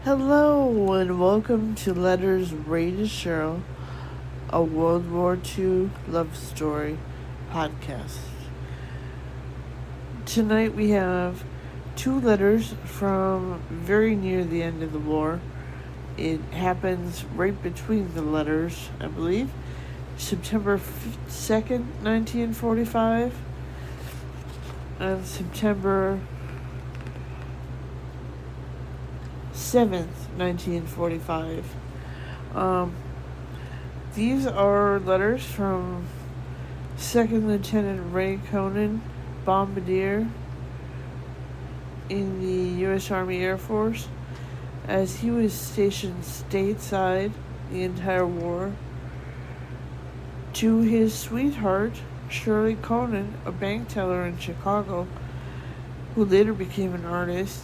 Hello and welcome to Letters Rated Cheryl, a World War II love story podcast. Tonight we have two letters from very near the end of the war. It happens right between the letters, I believe. September 2nd, 1945 and September 7th, 1945. These are letters from Second Lieutenant Ray Conan, bombardier in the U.S. Army Air Force, as he was stationed stateside the entire war, to his sweetheart, Shirley Conan, a bank teller in Chicago, who later became an artist.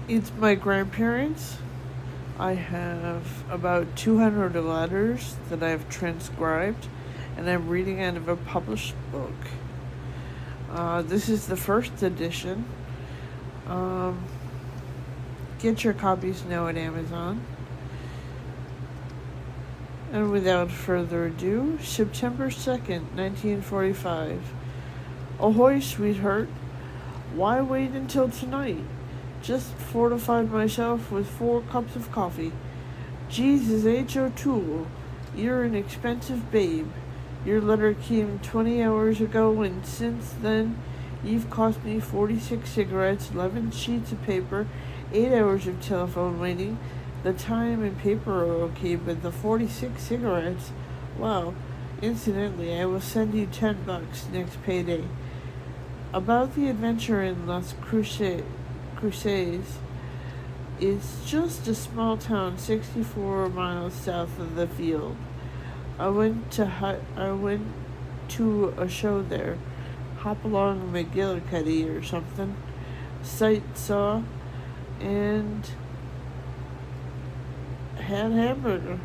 It's my grandparents. I have about 200 letters that I've transcribed, and I'm reading out of a published book. This is the first edition. Get your copies now at Amazon. And without further ado, September 2nd, 1945. Ahoy, sweetheart. Why wait until tonight? Just fortified myself with 4 cups of coffee. Jesus H. O'Toole, you're an expensive babe. Your letter came 20 hours ago, and since then, you've cost me 46 cigarettes, 11 sheets of paper, 8 hours of telephone waiting. The time and paper are okay, but the 46 cigarettes, wow. Incidentally, I will send you $10 next payday. About the adventure in Las Cruces, it's just a small town 64 miles south of the field. I went to a show there. Hop along McGillicuddy or something. Sight saw and had hamburger.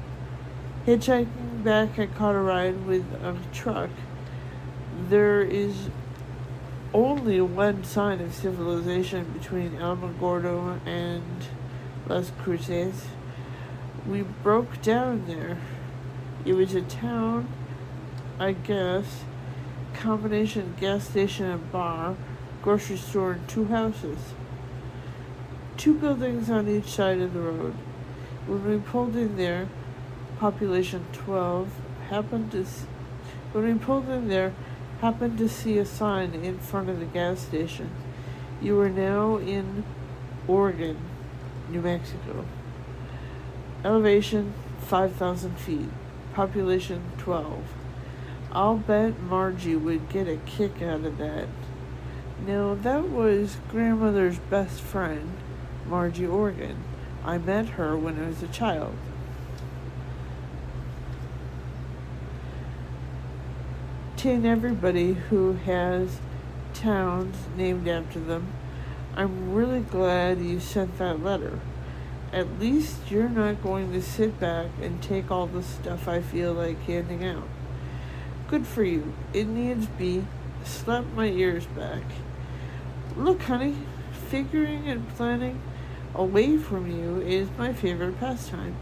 Hitchhiking back, I caught a ride with a truck. There is only one sign of civilization between Alamogordo and Las Cruces. We broke down there. It was a town, I guess, combination gas station and bar, grocery store, and 2 houses. 2 buildings on each side of the road. When we pulled in there, population 12, happened to see a sign in front of the gas station. You are now in Oregon, New Mexico. Elevation 5,000 feet. Population 12. I'll bet Margie would get a kick out of that. Now, that was grandmother's best friend, Margie Oregon. I met her when I was a child. To everybody who has towns named after them, I'm really glad you sent that letter. At least you're not going to sit back and take all the stuff I feel like handing out. Good for you. It needs be. Slap my ears back. Look, honey, figuring and planning away from you is my favorite pastime.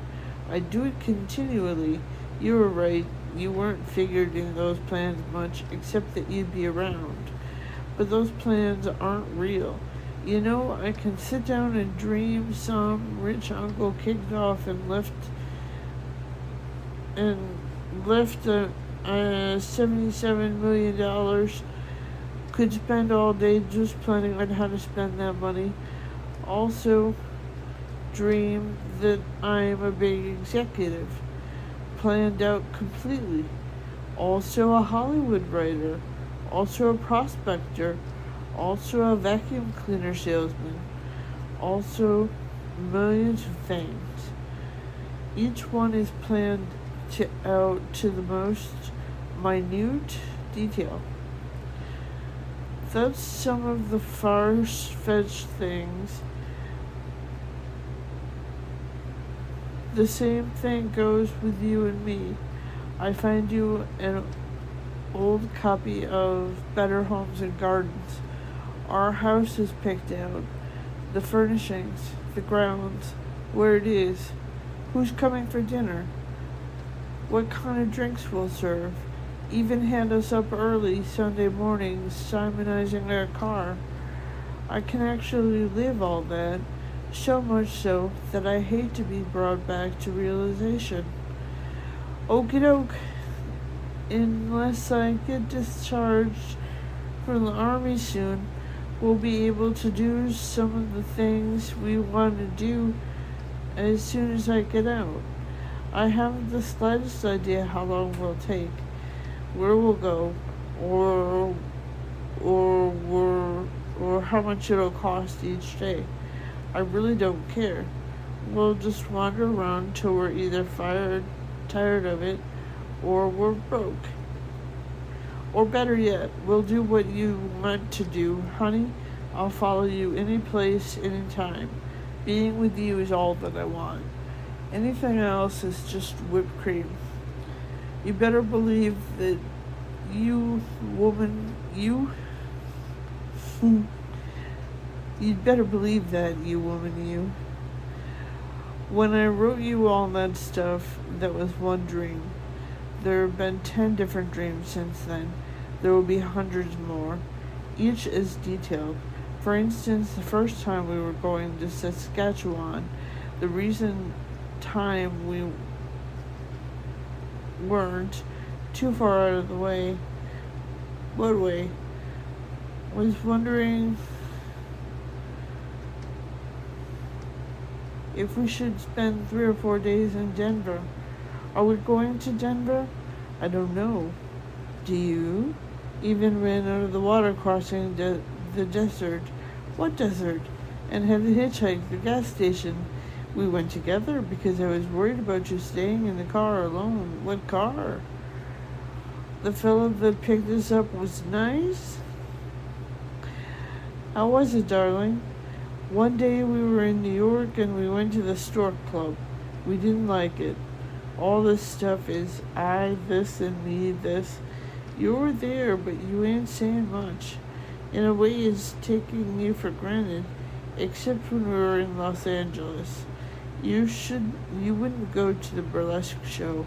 I do it continually. You were right. You weren't figured in those plans much, except that you'd be around. But those plans aren't real. You know, I can sit down and dream some rich uncle kicked off and left $77 million. Could spend all day just planning on how to spend that money. Also, dream that I'm a big executive. Planned out completely. Also a Hollywood writer. Also a prospector. Also a vacuum cleaner salesman. Also millions of things. Each one is planned out to the most minute detail. That's some of the far-fetched things. The same thing goes with you and me. I find you an old copy of Better Homes and Gardens, Our house is picked out. The furnishings, the grounds, where it is, who's coming for dinner, what kind of drinks we'll serve. Even had us up early Sunday mornings simonizing our car. I can actually live all that, so much so that I hate to be brought back to realization. Okie doke. Unless I get discharged from the army soon, we'll be able to do some of the things we want to do as soon as I get out. I haven't the slightest idea how long we'll take, where we'll go, or how much it'll cost each day. I really don't care. We'll just wander around till we're either tired of it, or we're broke. Or better yet, we'll do what you want to do, honey. I'll follow you any place, any time. Being with you is all that I want. Anything else is just whipped cream. You better believe that you. You'd better believe that, you woman, you. When I wrote you all that stuff, that was one dream. There have been 10 different dreams since then. There will be hundreds more, each as detailed. For instance, the first time we were going to Saskatchewan, the reason time we weren't too far out of the way, what way, was wondering if we should spend 3 or 4 days in Denver. Are we going to Denver? I don't know. Do you? Even ran out of the water crossing the desert. What desert? And had to hitchhike the gas station. We went together because I was worried about you staying in the car alone. What car? The fellow that picked us up was nice? How was it, darling? One day we were in New York and we went to the Stork Club. We didn't like it. All this stuff is I this and me this. You were there, but you ain't saying much. In a way, it's taking you for granted, except when we were in Los Angeles. You wouldn't go to the Burlesqueshow,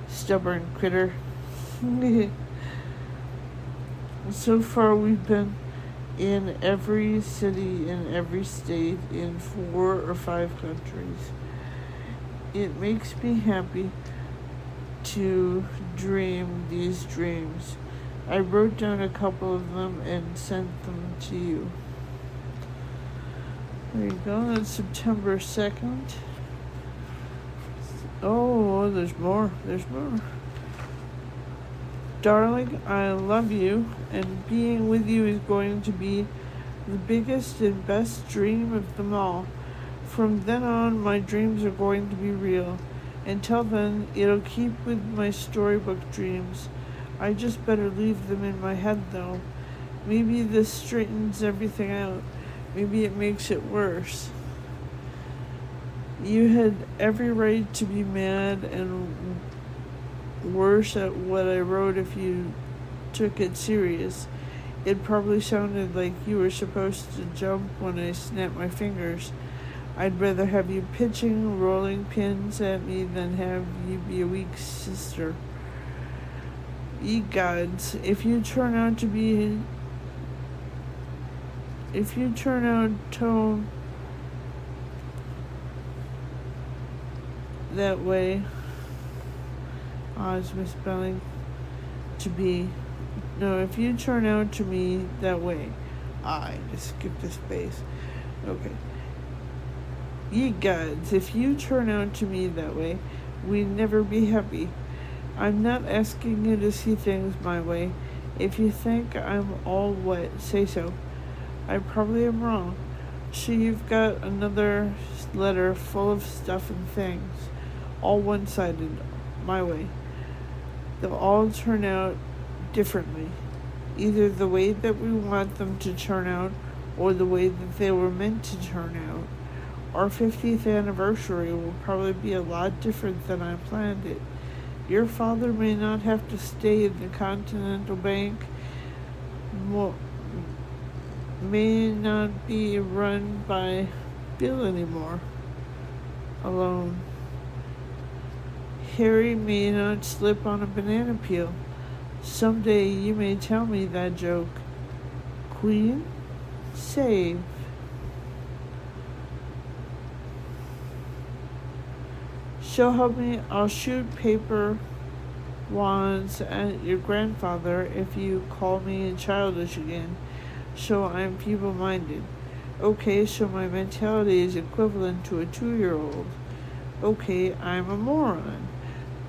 stubborn critter. So far, we've been in every city in every state in 4 or 5 countries. It makes me happy to dream these dreams. I wrote down a couple of them and sent them to you. There you go. That's September 2nd. Oh, there's more. There's more. Darling, I love you, and being with you is going to be the biggest and best dream of them all. From then on, my dreams are going to be real. Until then, it'll keep with my storybook dreams. I just better leave them in my head, though. Maybe this straightens everything out. Maybe it makes it worse. You had every right to be mad and worse at what I wrote if you took it serious. It probably sounded like you were supposed to jump when I snapped my fingers. I'd rather have you pitching rolling pins at me than have you be a weak sister. Ye gods, if you turn out tone that way, I was misspelling to be. No, if you turn out to me that way, I just skipped a space. Okay. Ye gods, if you turn out to me that way, we'd never be happy. I'm not asking you to see things my way. If you think I'm all wet, say so. I probably am wrong. So you've got another letter full of stuff and things, all one-sided, my way. They'll all turn out differently, either the way that we want them to turn out or the way that they were meant to turn out. Our 50th anniversary will probably be a lot different than I planned it. Your father may not have to stay in the Continental Bank may not be run by Bill anymore. Alone. Harry may not slip on a banana peel. Someday you may tell me that joke. Queen, save. So help me, I'll shoot paper wands at your grandfather if you call me childish again. So I'm feeble-minded. Okay, so my mentality is equivalent to a 2-year-old. Okay, I'm a moron.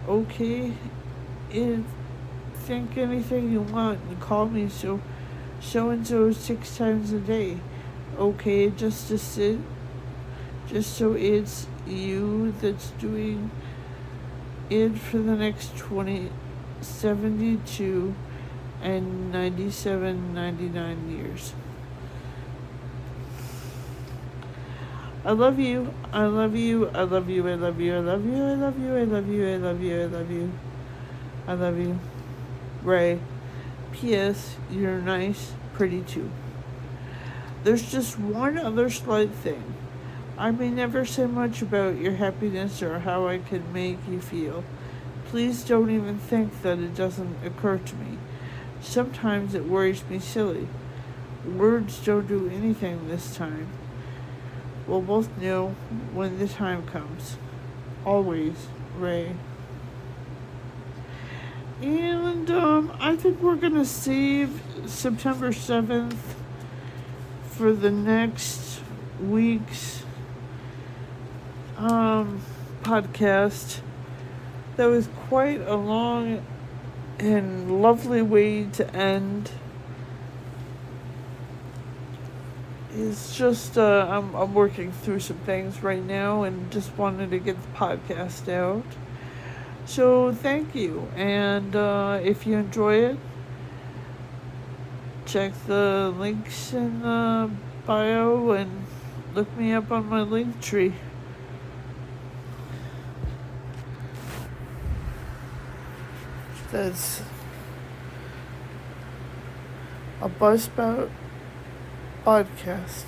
Okay, think anything you want and call me so-and-so 6 times a day. Okay, just so it's you that's doing it for the next 72 and 99 years. I love you. I love you. I love you. I love you. I love you. I love you. I love you. I love you. I love you. I love you. Ray. P.S. You're nice, pretty too. There's just one other slight thing. I may never say much about your happiness or how I can make you feel. Please don't even think that it doesn't occur to me. Sometimes it worries me silly. Words don't do anything this time. We'll both know when the time comes. Always, Ray. And I think we're going to save September 7th for the next week's podcast. That was quite a long and lovely way to end. It's just I'm working through some things right now and just wanted to get the podcast out. So thank you, and if you enjoy it, check the links in the bio and look me up on my link tree. That's a Buzzsprout podcast.